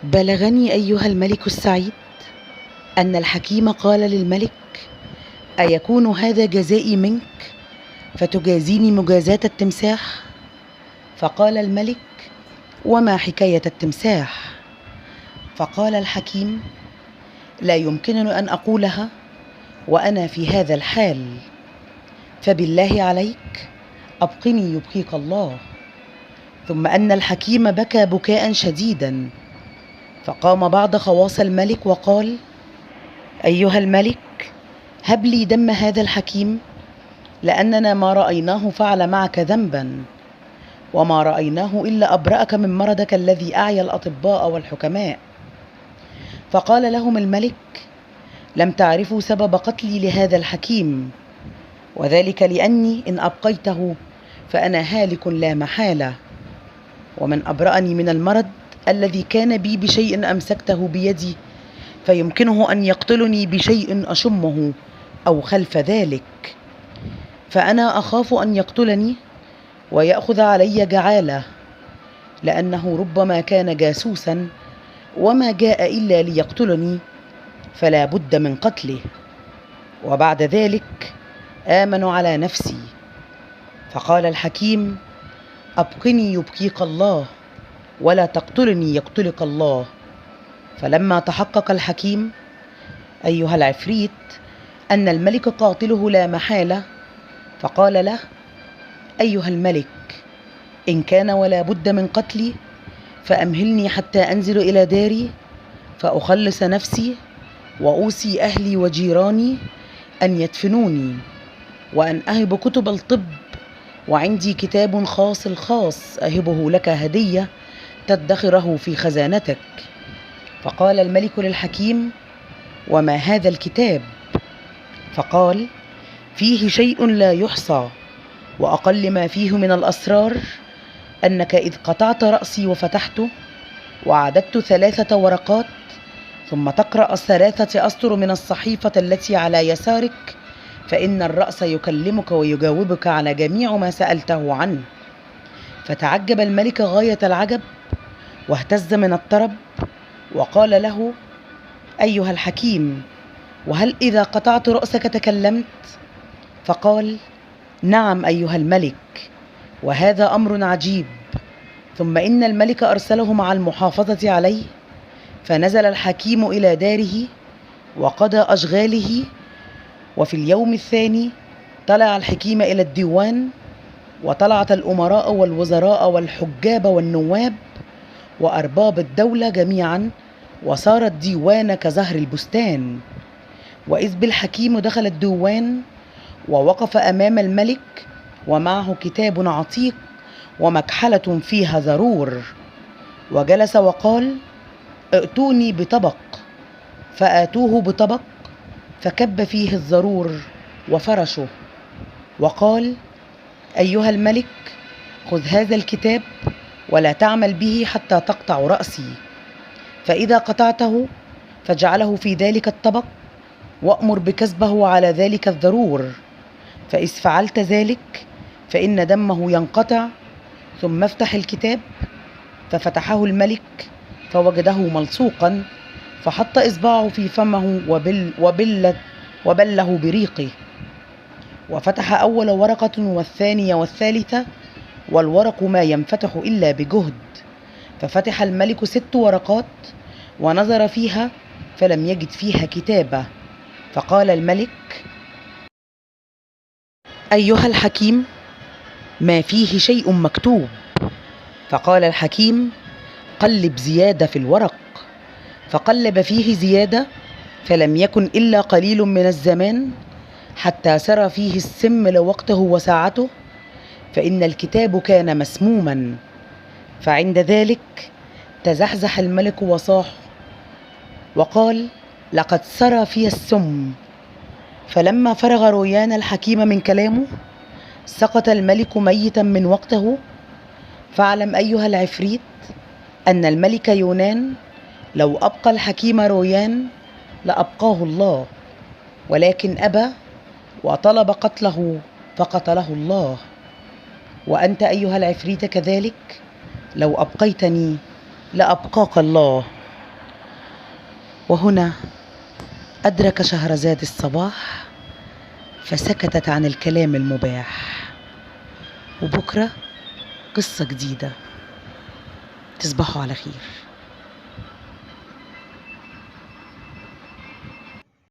بلغني أيها الملك السعيد أن الحكيم قال للملك: أيكون هذا جزائي منك فتجازيني مجازاة التمساح؟ فقال الملك: وما حكاية التمساح؟ فقال الحكيم: لا يمكنني أن أقولها وأنا في هذا الحال، فبالله عليك أبقني يبقيك الله. ثم أن الحكيم بكى بكاء شديدا، فقام بعض خواص الملك وقال: أيها الملك، هب لي دم هذا الحكيم، لأننا ما رأيناه فعل معك ذنبا، وما رأيناه إلا أبرأك من مرضك الذي أعيا الأطباء والحكماء. فقال لهم الملك: لم تعرفوا سبب قتلي لهذا الحكيم، وذلك لأني إن أبقيته فأنا هالك لا محالة، ومن أبرأني من المرض الذي كان بي بشيء أمسكته بيدي فيمكنه أن يقتلني بشيء أشمه أو خلف ذلك، فأنا أخاف أن يقتلني ويأخذ علي جعالة، لأنه ربما كان جاسوسا وما جاء إلا ليقتلني، فلا بد من قتله، وبعد ذلك آمن على نفسي. فقال الحكيم: أبقني يبقيك الله، ولا تقتلني يقتلك الله. فلما تحقق الحكيم أيها العفريت أن الملك قاتله لا محالة، فقال له: أيها الملك، إن كان ولا بد من قتلي فأمهلني حتى أنزل إلى داري فأخلص نفسي، وأوصي أهلي وجيراني أن يدفنوني، وأن أهب كتب الطب، وعندي كتاب خاص الخاص أهبه لك هدية تدخره في خزانتك. فقال الملك للحكيم: وما هذا الكتاب؟ فقال: فيه شيء لا يحصى، وأقل ما فيه من الأسرار أنك إذ قطعت رأسي وفتحته وعددت 3 ورقات، ثم تقرأ 3 أسطر من الصحيفة التي على يسارك، فإن الرأس يكلمك ويجاوبك على جميع ما سألته عنه. فتعجب الملك غاية العجب واهتز من الطرب، وقال له: أيها الحكيم، وهل إذا قطعت رأسك تكلمت؟ فقال: نعم أيها الملك، وهذا أمر عجيب. ثم إن الملك أرسله مع المحافظة عليه، فنزل الحكيم إلى داره وقضى أشغاله. وفي اليوم الثاني طلع الحكيم إلى الديوان، وطلعت الأمراء والوزراء والحجاب والنواب وأرباب الدولة جميعا، وصار الديوان كزهر البستان. وإذ بالحكيم دخل الديوان ووقف أمام الملك، ومعه كتاب عتيق ومكحلة فيها زرور، وجلس وقال: ائتوني بطبق. فآتوه بطبق، فكب فيه الزرور وفرشه، وقال: أيها الملك، خذ هذا الكتاب ولا تعمل به حتى تقطع رأسي، فإذا قطعته فاجعله في ذلك الطبق، وأمر بكسبه على ذلك الزرور، فإذ فعلت ذلك فإن دمه ينقطع. ثم افتح الكتاب. ففتحه الملك فوجده ملصوقا، فحط إصبعه في فمه وبله بريقه، وفتح أول ورقة والثانية والثالثة، والورق ما ينفتح إلا بجهد. ففتح الملك 6 ورقات ونظر فيها فلم يجد فيها كتابة. فقال الملك: أيها الحكيم، ما فيه شيء مكتوب؟ فقال الحكيم: قلب زيادة في الورق. فقلب فيه زيادة، فلم يكن إلا قليل من الزمان حتى سرى فيه السم لوقته وساعته، فإن الكتاب كان مسموما. فعند ذلك تزحزح الملك وصاح وقال: لقد سرى في السم. فلما فرغ رويان الحكيم من كلامه سقط الملك ميتا من وقته. فاعلم أيها العفريت أن الملك يونان لو أبقى الحكيم رويان لأبقاه الله، ولكن أبى وطلب قتله فقتله الله. وأنت أيها العفريت كذلك، لو أبقيتني لأبقاك الله. وهنا أدرك شهرزاد الصباح فسكتت عن الكلام المباح. وبكرة قصة جديدة. تصبحوا على خير.